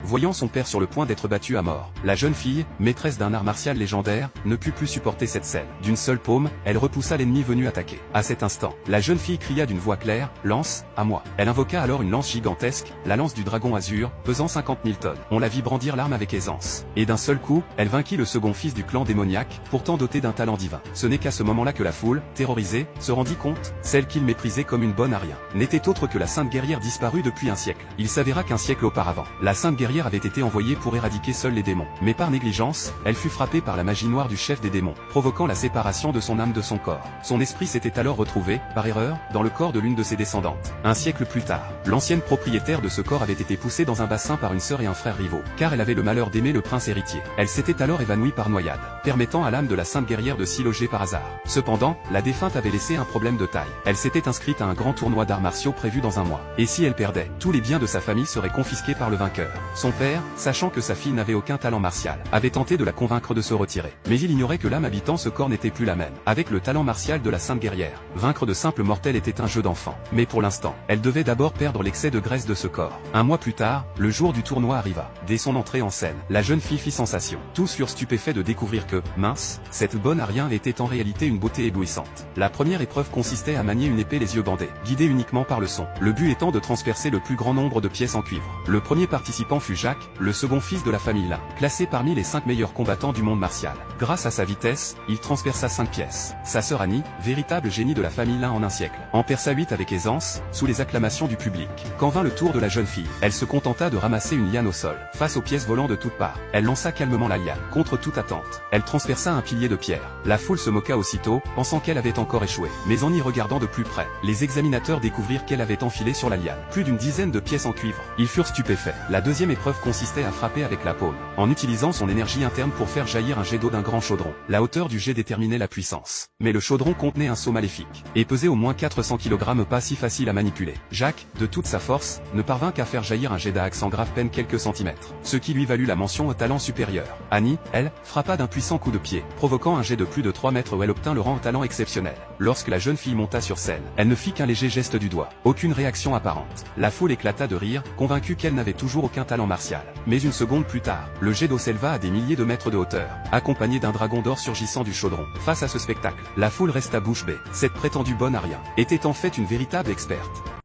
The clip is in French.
Voyant son père sur le point d'être battu à mort, la jeune fille, maîtresse d'un art martial légendaire, ne put plus supporter cette scène. D'une seule paume, elle repoussa l'ennemi venu attaquer. À cet instant, la jeune fille cria d'une voix claire, « Lance, à moi !» Elle invoqua alors une lance gigantesque, la lance du dragon azur, pesant 50 000 tonnes. On la vit brandir l'arme avec aisance. Et d'un seul coup, elle vainquit le second fils du clan démoniaque, pourtant doté d'un talent divin. Ce n'est qu'à ce moment-là que la foule, terrorisée, se rendit compte, celle qu'il méprisait comme une bonne à rien, n'était autre que la sainte guerrière disparue depuis un siècle. Il s'avéra qu'un siècle auparavant, la sainte guerrière avait été envoyée pour éradiquer seuls les démons. Mais par négligence, elle fut frappée par la magie noire du chef des démons, provoquant la séparation de son âme de son corps. Son esprit s'était alors retrouvé, par erreur, dans le corps de l'une de ses descendantes. Un siècle plus tard, l'ancienne propriétaire de ce corps avait été poussée dans un bassin par une sœur et un frère rivaux, car elle avait le malheur d'aimer le prince héritier. Elle s'était alors évanouie par noyade, permettant à l'âme de la sainte guerrière de s'y loger par hasard. Cependant, la défunte avait laissé un problème de taille. Elle s'était inscrite à un grand tournoi d'arts martiaux prévu dans un mois. Et si elle perdait, tous les biens de sa famille seraient confisqués par le vainqueur. Son père, sachant que sa fille n'avait aucun talent martial, avait tenté de la convaincre de se retirer. Mais il ignorait que l'âme habitant ce corps n'était plus la même. Avec le talent martial de la sainte guerrière, vaincre de simples mortels était un jeu d'enfant. Mais pour l'instant, elle devait d'abord perdre l'excès de graisse de ce corps. Un mois plus tard, le jour du tournoi arriva. Dès son entrée en scène, la jeune fille fit sensation. Tous furent stupéfaits de découvrir que, mince, cette bonne à rien était en réalité une beauté éblouissante. La première épreuve consistait à manier une épée les yeux bandés, guidée uniquement par le son. Le but étant de transpercer le plus grand nombre de pièces en cuivre. Le premier participant fut Jacques, le second fils de la famille Lin, classé parmi les 5 meilleurs combattants du monde martial. Grâce à sa vitesse, il transperça 5 pièces. Sa sœur Annie, véritable génie de la famille Lin en un siècle, en perça 8 avec aisance, sous les acclamations du public. Quand vint le tour de la jeune fille, elle se contenta de ramasser une liane au sol. Face aux pièces volant de toutes parts, elle lança calmement la liane. Contre toute attente, elle transperça un pilier de pierre. La foule se moqua aussitôt, pensant qu'elle avait encore échoué. Mais en y regardant de plus près, les examinateurs découvrirent qu'elle avait enfilé sur la liane plus d'une dizaine de pièces en cuivre. Ils furent stupéfaits. La deuxième épreuve consistait à frapper avec la paume, en utilisant son énergie interne pour faire jaillir un jet d'eau d'un grand chaudron. La hauteur du jet déterminait la puissance. Mais le chaudron contenait un seau maléfique, et pesait au moins 400 kg, pas si facile à manipuler. Jacques, de toute sa force, ne parvint qu'à faire jaillir un jet d'accent grave peine quelques centimètres, ce qui lui valut la mention au talent supérieur. Annie, elle, frappa d'un puissant coup de pied, provoquant un jet de plus de 3 mètres où elle obtint le rang au talent exceptionnel. Lorsque la jeune fille monta sur scène, elle ne fit qu'un léger geste du doigt. Aucune réaction apparente. La foule éclata de rire, convaincue qu'elle n'avait toujours aucun talent martial. Mais une seconde plus tard, le jet d'eau s'éleva à des milliers de mètres de hauteur, accompagné d'un dragon d'or surgissant du chaudron. Face à ce spectacle, la foule resta bouche bée. Cette prétendue bonne à rien était en fait une véritable experte.